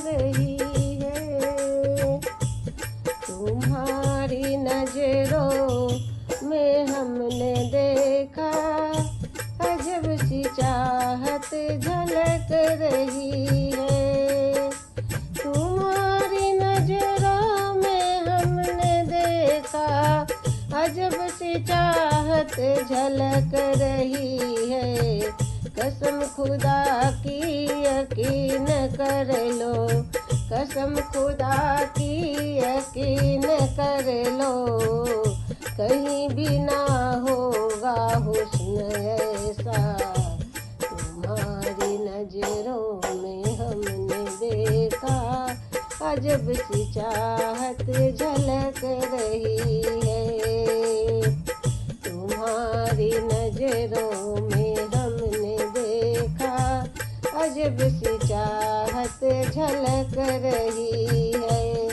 रही है। तुम्हारी नजरों में हमने देखा अजब सी चाहत झलक रही है। तुम्हारी नजरों में हमने देखा अजब सी चाहत झलक रही है। कसम खुदा की यकीन कर लो, कसम खुदा की यकीन कर लो, कहीं भी ना होगा हुस्न ऐसा। तुम्हारी नजरों में हमने देखा अजब सी चाहत झलक रही है। तुम्हारी नजरों में हमने देखा अजब सी चाहत झलक रही है।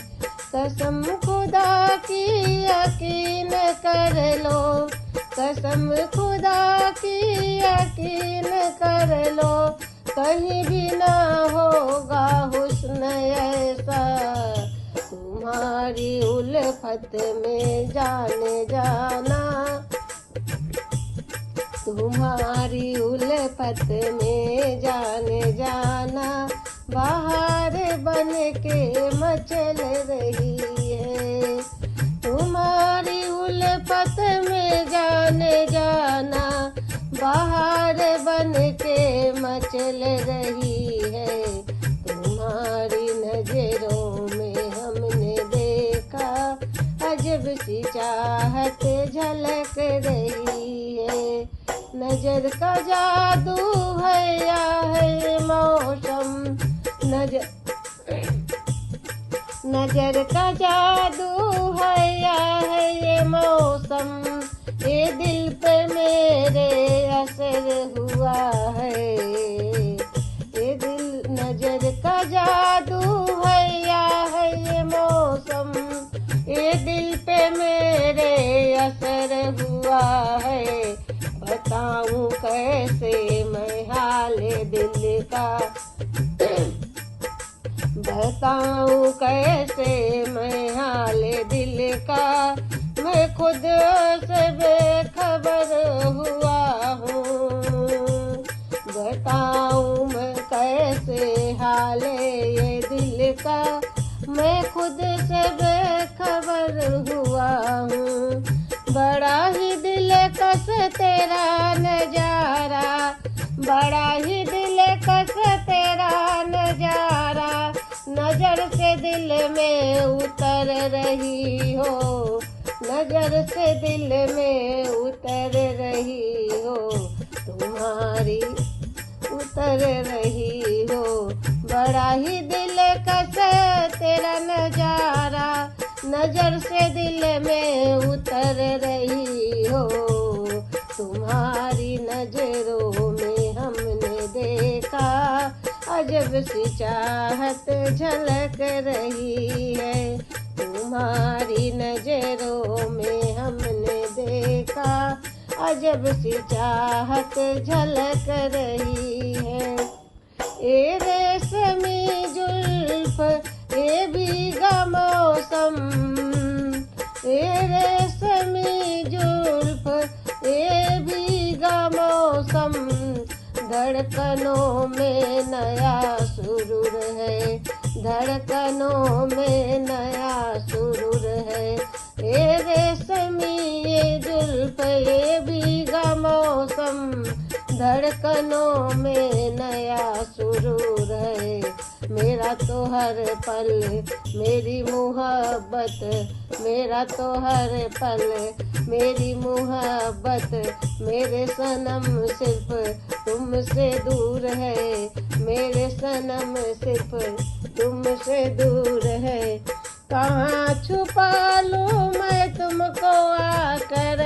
कसम खुदा की यकीन कर लो, कसम खुदा की यकीन कर लो, कहीं भी ना होगा हुस्न ऐसा। तुम्हारी उल्फत में जाने जाना, तुम्हारी उल्फत में जाने जाना बाहर बन के मचल रही है। तुम्हारी उल्फत में जाने जाना बाहर बन के मचल रही है। तुम्हारी नजरों में हमने देखा अजब सी चाहत झलक रही है। नजर का जादू है या है मौसम, नजर का जादू है या है ये मौसम, ये दिल पे मेरे असर हुआ है। ये दिल नजर का जादू है या है ये मौसम, ये दिल पे मेरे असर हुआ है। बताऊं कैसे मैं हाल दिल का, बताऊं कैसे मैं हाल दिल का, मैं खुद से बेखबर हुआ हूँ। बताऊं मैं कैसे हाल ये दिल का, मैं खुद से बेखबर हुआ हूँ। बड़ा ही दिलकश तेरा नजारा, बड़ा ही दिलकश तेरा नजारा, नजर से दिल में उतर रही हो, नजर से दिल में उतर रही हो। तुम्हारी उतर रही हो, बड़ा ही दिलकश तेरा नजारा, नजर से दिल में उतर रही हो। तुम्हारी नजरों में हमने देखा अजब सी चाहत झलक रही है। तुम्हारी नजरों में हमने देखा अजब सी चाहत झलक रही है। ए रेशमी जुल्फ ए भीगा मौसम, ए रेशमी जुल्फ ए भीगा मौसम, धड़कनों में नया सुरूर है, धड़कनों में नया सुरूर है। ए रेशमी ये जुल्फ ये भीगा मौसम, धड़कनों में नया सुरूर है। मेरा तो हर पल मेरी मुहब्बत, मेरा तो हर पल मेरी मुहब्बत, मेरे सनम सिर्फ तुमसे दूर है, मेरे सनम सिर्फ तुमसे दूर है। कहाँ छुपा लूँ मैं तुमको आकर,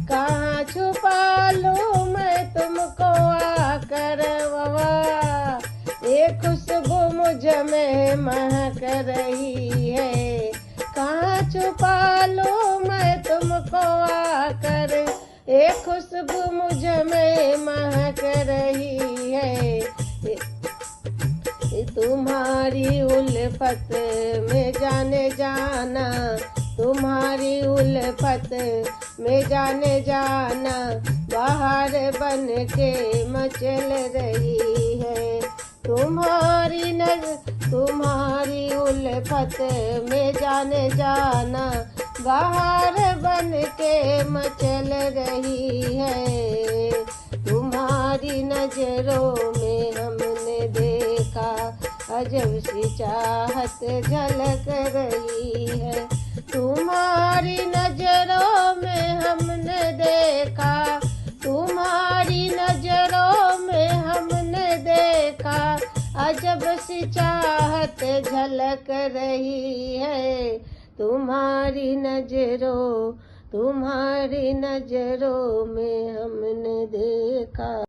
कहाँ छुपा लूँ मैं तुमको आकर, वाह ये खुशबू मुझ में महक रही है। कहाँ छुपा लूँ मैं तुमको आकर, ये खुशबू मुझ में महक रही है। तुम्हारी उल्फत में जाने जाना, तुम्हारी उल्फत में जाने जाना, बाहर बन के मचल रही है। तुम्हारी उल्फत में जाने जाना, बाहर बन के मचल रही है। तुम्हारी नजरों में हमने देखा अजब सी चाहत झलक रही है। तुम्हारी नजरों में हमने देखा, तुम्हारी नजरों में हमने देखा अजब सी चाहत झलक रही है। तुम्हारी नजरों में हमने देखा।